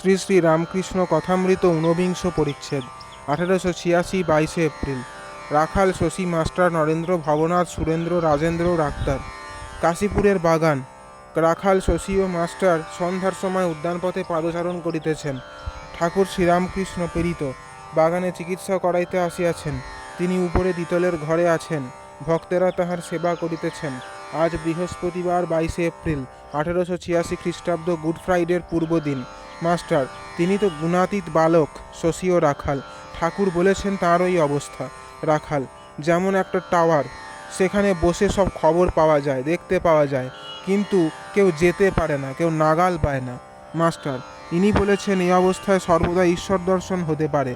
শ্রী শ্রী রামকৃষ্ণ কথামৃত ঊনবিংশ পরিচ্ছেদ 1886 22 এপ্রিল। রাখাল Shashi master Narendra Bhabanath Surendra Rajendra doctor. কাশীপুরের বাগান। রাখাল শশী ও মাস্টার সন্ধ্যার সময় উদ্যানপথে পাদচারণ করিতেছেন। ঠাকুর শ্রীরামকৃষ্ণ প্রেরিত বাগানে চিকিৎসা করাইতে আসিয়াছেন। তিনি উপরে দ্বিতলের ঘরে আছেন। ভক্তেরা তাহার সেবা করিতেছেন। আজ বৃহস্পতিবার 22 এপ্রিল 1886 খ্রিস্টাব্দ গুড ফ্রাইডের পূর্বদিন। মাস্টার, তিনি তো গুণাতীত বালক। শশী ও রাখাল। ঠাকুর বলেছেন তাঁর ওই অবস্থা। রাখাল, যেমন একটা টাওয়ার, সেখানে বসে সব খবর পাওয়া যায়, দেখতে পাওয়া যায়, কিন্তু কেউ যেতে পারে না, কেউ নাগাল পায় না। মাস্টার, ইনি বলেছেন এই অবস্থায় সর্বদা ঈশ্বর দর্শন হতে পারে।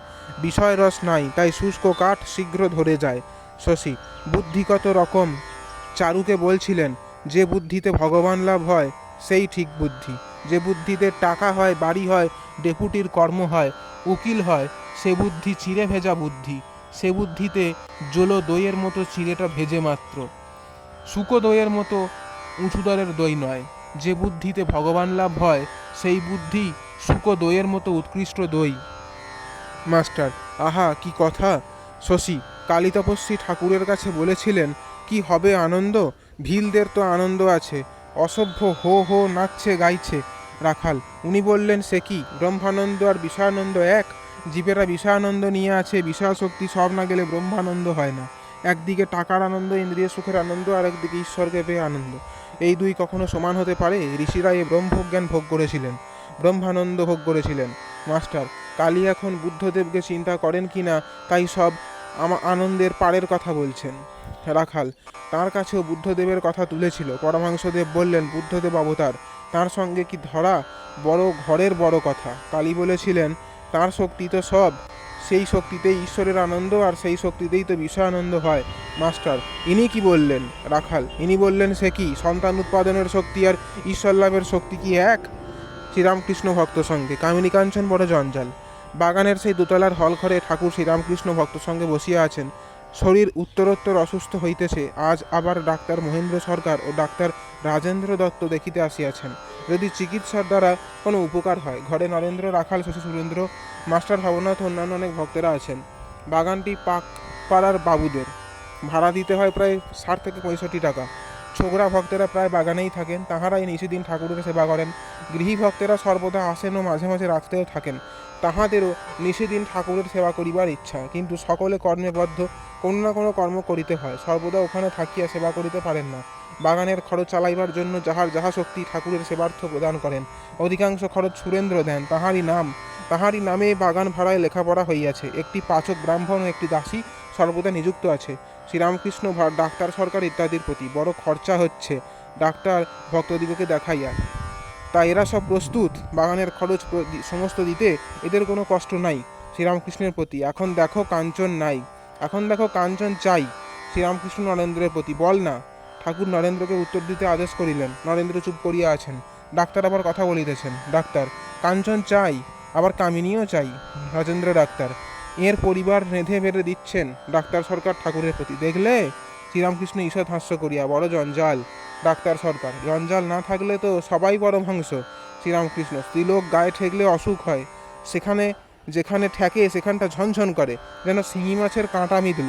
বিষয় রস নাই, তাই শুষ্ক কাঠ শীঘ্র ধরে যায়। শশী, বুদ্ধি কত রকম। চারুকে বলছিলেন, যে বুদ্ধিতে ভগবান লাভ হয় সেই ঠিক বুদ্ধি। যে বুদ্ধিতে টাকা হয়, বাড়ি হয়, ডেপুটির কর্ম হয়, উকিল হয়, সে বুদ্ধি চিড়ে ভেজা বুদ্ধি। সে বুদ্ধিতে জলো দইয়ের মতো চিড়েটা ভেজে মাত্র, শুকো দইয়ের মতো উঁচু দরের দই নয়। যে বুদ্ধিতে ভগবান লাভ হয় সেই বুদ্ধি শুকো দইয়ের মতো উৎকৃষ্ট দই। মাস্টার, আহা কি কথা। শশী, কালী তপস্বী ঠাকুরের কাছে বলেছিলেন, কি হবে আনন্দ। ভিলদের তো আনন্দ আছে, অসভ্য হো হো নাচছে গাইছে। রাখাল, উনি বললেন সে কি, ব্রহ্মানন্দ আর বিষয়ানন্দ এক। জীবেরা বিষয়ানন্দ নিয়ে আছে, বিষয় শক্তি সব না গেলে ব্রহ্মানন্দ হয় না। একদিকে টাকার আনন্দ, ইন্দ্রিয় সুখের আনন্দ, আর একদিকে ঈশ্বরকে পেয়ে আনন্দ। এই দুই কখনো সমান হতে পারে? ঋষিরা এই ব্রহ্মজ্ঞান ভোগ করেছিলেন, ব্রহ্মানন্দ ভোগ করেছিলেন। মাস্টার, কালী এখন বুদ্ধদেবকে চিন্তা করেন কি না তাই সব আনন্দের পারের কথা বলছেন। রাখাল, তাঁর কাছেও বুদ্ধদেবের কথা তুলেছিল। পরমহংসদেব বললেন বুদ্ধদেব অবতার, তাঁর সঙ্গে কি ধরা বড় ঘরের বড় কথা। কালী বলেছিলেন তাঁর শক্তি তো সব, সেই শক্তিতেই ঈশ্বরের আনন্দ, আর সেই শক্তিতেই তো বিষয় আনন্দ হয়। মাস্টার, ইনি কি বললেন? রাখাল, ইনি বললেন সে কি, সন্তান উৎপাদনের শক্তি আর ঈশ্বর লাভের শক্তি কি এক? শ্রীরামকৃষ্ণ ভক্ত সঙ্গে। কামিনী কাঞ্চন বড় জঞ্জাল। বাগানের সেই দোতলার হলঘরে ঠাকুর শ্রীরামকৃষ্ণ ভক্ত সঙ্গে বসিয়া আছেন। শরীর উত্তরোত্তর অসুস্থ হইতেছে। আজ আবার ডাক্তার মহেন্দ্র সরকার ও ডাক্তার রাজেন্দ্র দত্ত দেখিতে আসিয়াছেন। যদি চিকিৎসার দ্বারা কোনো উপকার হয়। ঘরে নরেন্দ্র, রাখাল, শশী, সুরেন্দ্র, মাস্টার ভবনাথ ও অন্যান্য অনেক ভক্তেরা আছেন। বাগানটি পাড়ার বাবুদের। ভাড়া দিতে হয় প্রায় 60 থেকে 65 টাকা। ছোকরা ভক্তেরা প্রায় বাগানেই থাকেন, তাহারাই নিশিদিন ঠাকুরের সেবা করেন। গৃহী ভক্তেরা সর্বদা আসেন ও মাঝে মাঝে রাত্রেও থাকেন। তাহাদেরও নিশিদিন ঠাকুরের সেবা করিবার ইচ্ছা, কিন্তু সকলে কর্মে বদ্ধ, কোনো না কোনো কর্ম করিতে হয়, সর্বদা ওখানে থাকিয়া সেবা করিতে পারেন না। বাগানের খরচ চালাইবার জন্য যাহার যাহা শক্তি ঠাকুরের সেবার্থ প্রদান করেন। অধিকাংশ খরচ সুরেন্দ্র দেন, তাহারই নামে বাগান ভাড়ায় লেখাপড়া হইয়াছে। একটি পাচক ব্রাহ্মণ ও একটি দাসী সর্বদা নিযুক্ত আছে। শ্রীরামকৃষ্ণ ডাক্তার সরকার ইত্যাদির প্রতি বড় খরচা হচ্ছে ডাক্তার ভক্তদিগকে দেখাইয়া। তাই এরা সব প্রস্তুত বাগানের খরচ সমস্ত দিতে। এদের কোনো কষ্ট নাই শ্রীরামকৃষ্ণের প্রতি। এখন দেখো কাঞ্চন নাই, এখন দেখো কাঞ্চন চাই শ্রীরামকৃষ্ণ নরেন্দ্রের প্রতি। বল না। ঠাকুর নরেন্দ্রকে উত্তর দিতে আদেশ করিলেন। নরেন্দ্র চুপ করিয়া আছেন। ডাক্তার আবার কথা বলিতেছেন। ডাক্তার, কাঞ্চন চাই, আবার কামিনীও চাই। রাজেন্দ্র ডাক্তার, এর পরিবার রেঁধে বেড়ে দিচ্ছেন ডাক্তার সরকার ঠাকুরের প্রতি। দেখলে? শ্রীরামকৃষ্ণ ঈষৎ হাস্য করিয়া, বড় জঞ্জাল। ডাক্তার সরকার, জঞ্জাল না থাকলে তো সবাই পরমহংস। শ্রীরামকৃষ্ণ, স্ত্রীলোক গায়ে ঠেকলে অসুখ হয়, সেখানে যেখানে ঠেকে সেখানটা ঝনঝন করে, যেন শিঙি মাছের কাঁটা মিদল।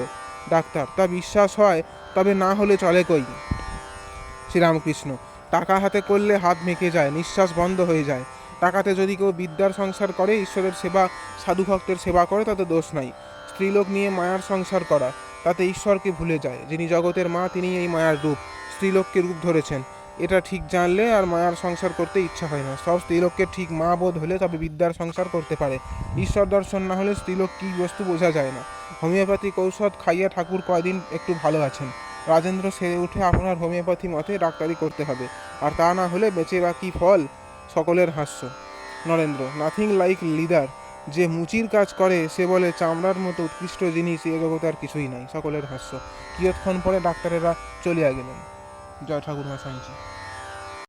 ডাক্তার, তা বিশ্বাস হয়, তবে না হলে চলে কই? শ্রীরামকৃষ্ণ, টাকা হাতে করলে হাত মেকে যায়, নিঃশ্বাস বন্ধ হয়ে যায়। টাকাতে যদি কেউ বিদ্যার সংসার করে, ঈশ্বরের সেবা, সাধু ভক্তের সেবা করে, তাতে দোষ নাই। স্ত্রীলোক নিয়ে মায়ার সংসার করা, তাতে ঈশ্বরকে ভুলে যায়। যিনি জগতের মা, তিনি এই মায়ার রূপ, স্ত্রীলোককে রূপ ধরেছেন। এটা ঠিক জানলে আর মায়ার সংসার করতে ইচ্ছা হয় না। সব স্ত্রীলোককে ঠিক মা বোধ হলে তবে বিদ্যার সংসার করতে পারে। ঈশ্বর দর্শন না হলে স্ত্রীলোক কী বস্তু বোঝা যায় না। হোমিওপ্যাথিক ঔষধ খাইয়া ঠাকুর কয়দিন একটু ভালো আছেন। রাজেন্দ্র সেরে উঠে আপনার হোমিওপ্যাথি মতে ডাক্তারি করতে হবে, আর তা না হলে বেঁচে বা কী ফল। সকলের হাস্য। Narendra, nothing like leather. যে মুচির কাজ করে সে বলে চামড়ার মতো উৎকৃষ্ট জিনিস এ জগতে আর কিছুই নাই। সকলের হাস্য। কিয়ৎক্ষণ পরে ডাক্তারেরা চলিয়া গেলেন। জয় ঠাকুর মশাইজি।